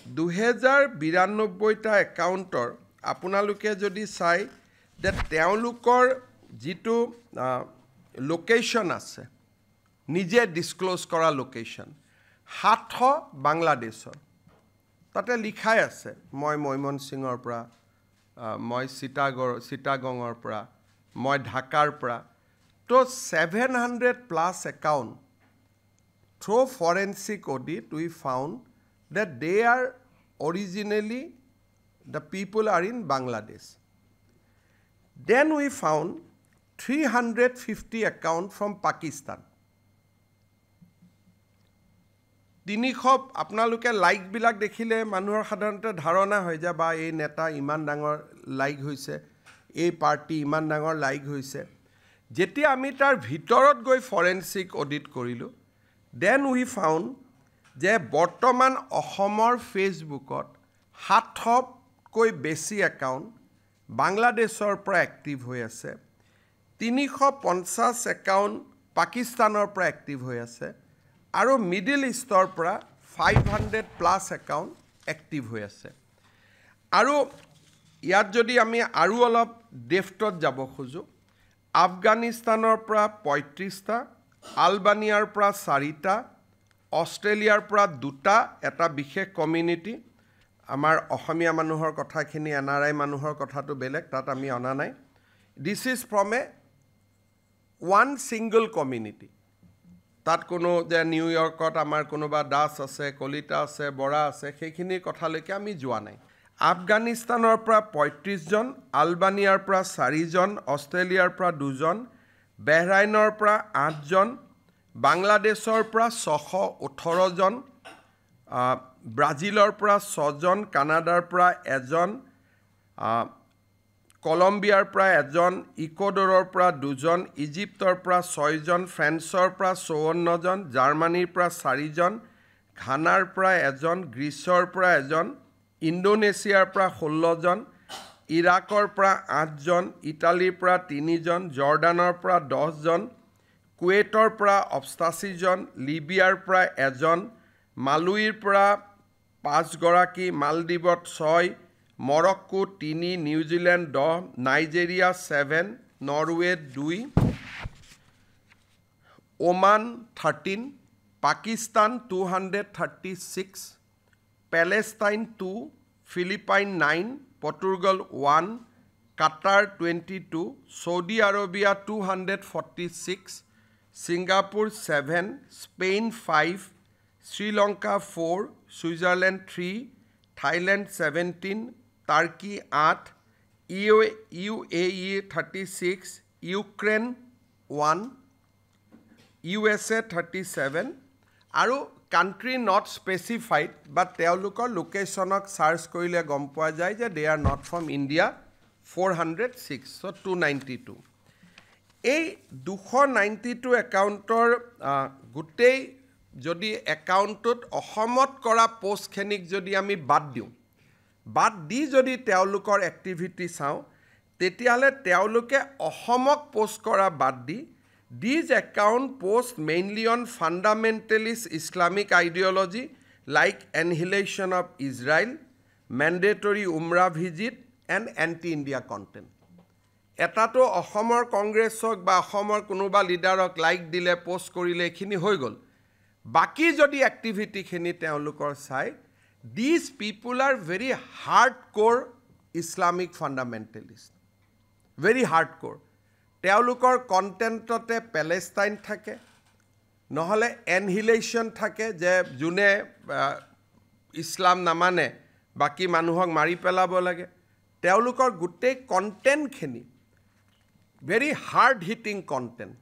2092টা একাউণ্টৰ আপোনালোকে যদি চাই যে তেওঁলোকৰ যিটো লোকেশ্যন আছে নিজে ডিসক্লোজ কৰা লোকেশ্যন 700 বাংলাদেশৰ তাতে লিখাই আছে মই ময়মনসিংহৰ পৰা মই চিটাগঙৰ পৰা মই ঢাকাৰ পৰা তো 700+ account through forensic audit we found that they are originally the people are in Bangladesh. Then we found 350 account from Pakistan. তিনিখপ আপোনালোকে লাইক বিলাক দেখিলে মানুহৰ সাধাৰণতে ধাৰণা হৈ যায় বা এই নেতা ইমান ডাঙৰ লাইক হৈছে এই পাৰ্টি ইমান ডাঙৰ লাইক হৈছে যেতিয়া আমি তাৰ ভিতৰত গৈ ফৰেনসিক অডিট কৰিলো then we found যে বৰ্তমান অসমৰ ফেসবুকত 700 কৈ বেছি একাউণ্ট বাংলাদেশৰ পৰা এক্টিভ হৈ আছে 350 একাউণ্ট পাকিস্তানৰ পৰা এক্টিভ হৈ আছে আৰু মিডল ইষ্টৰ পৰা 500+ একাউণ্ট এক্টিভ হৈ আছে আৰু ইয়াত যদি আমি আৰু অলপ ডেফটত যাব খোজো আফগানিস্তানৰ পৰা 35টা আলবানিয়াৰ পৰা 4টা অষ্ট্ৰেলিয়াৰ পৰা 2টা এটা বিশেষ কমিউনিটি আমাৰ অসমীয়া মানুহৰ কথাখিনি এনআৰআই মানুহৰ কথাটো বেলেগ তাত আমি অনা নাই this is from A one single community তাত কোনো যে নিউয়ৰ্কত আমাৰ কোনোবা দাস আছে কলিতা আছে বৰা আছে সেইখিনিৰ কথালৈকে আমি যোৱা নাই আফগানিস্তানৰ পৰা 35 জন আলবানিয়াৰ পৰা 4 জন অষ্ট্ৰেলিয়াৰ পৰা 2 জন বাহৰাইনৰ পৰা 8 জন বাংলাদেশৰ পৰা 618 জন ব্ৰাজিলৰ পৰা 6 জন কানাডাৰ পৰা 1 জন কলম্বিয়াৰ পৰা 1 জন ইকুৱেডৰৰ পৰা 2 জন ইজিপ্তৰ পৰা 6 জন ফ্ৰান্সৰ পৰা 54 জন জাৰ্মানীৰ পৰা 4 জন ঘানাৰ পৰা 1 জন গ্ৰীচৰ পৰা 1 জন ইণ্ডোনেছিয়াৰ পৰা 16 জন ইৰাকৰ পৰা 8 জন ইটালীৰ পৰা 3 জন জৰ্ডানৰ পৰা 10 জন কুৱেটৰ পৰা 88 জন লিবিয়াৰ পৰা 1 জন মালুইৰ পৰা 5 গৰাকী মালদ্বীপত 6 Morocco 3 New Zealand 10 Nigeria 7 Norway 2 Oman 13 Pakistan 236 Palestine 2 Philippines 9 Portugal 1 Qatar 22 Saudi Arabia 246 Singapore 7 Spain 5 Sri Lanka 4 Switzerland 3 Thailand 17 Turkey 8 UAE 36 Ukraine 1 USA 37 আৰু কান্ট্ৰি নট স্পেসিফাইড বাট তেওঁলোকৰ লোকেশনক সাৰ্চ কৰিলে গম পোৱা যায় যে they are not from India 406 so 292 এই 292 একাউণ্টৰ গোটেই যদি একাউণ্টত অসমত কৰা পোষ্টখিনিক যদি আমি বাদ দি যদি তেওঁলোকৰ এক্টিভিটি চাওঁ তেতিয়াহ'লে তেওঁলোকে অসমক পোষ্ট কৰা বাদ দি these account post mainly on fundamentalist Islamic ideology like annihilation of Israel, mandatory Umrah visit and anti-India content. এটাতো অসমৰ কংগ্ৰেছক বা অসমৰ কোনোবা লিডাৰক লাইক দিলে পোষ্ট কৰিলে এখিনি হৈ গ'ল বাকি যদি এক্টিভিটি খিনি তেওঁলোকৰ চাই these people are very hardcore Islamic fundamentalist very hardcore তেওঁলোকৰ কন্টেন্টতে প্যালেষ্টাইন থাকে নহলে এনহিলেশন থাকে যে জুনে ইছলাম নামানে বাকি মানুহক মাৰি পেলাব লাগে তেওঁলোকৰ গুটেই কন্টেন্ট খিনি very hard hitting content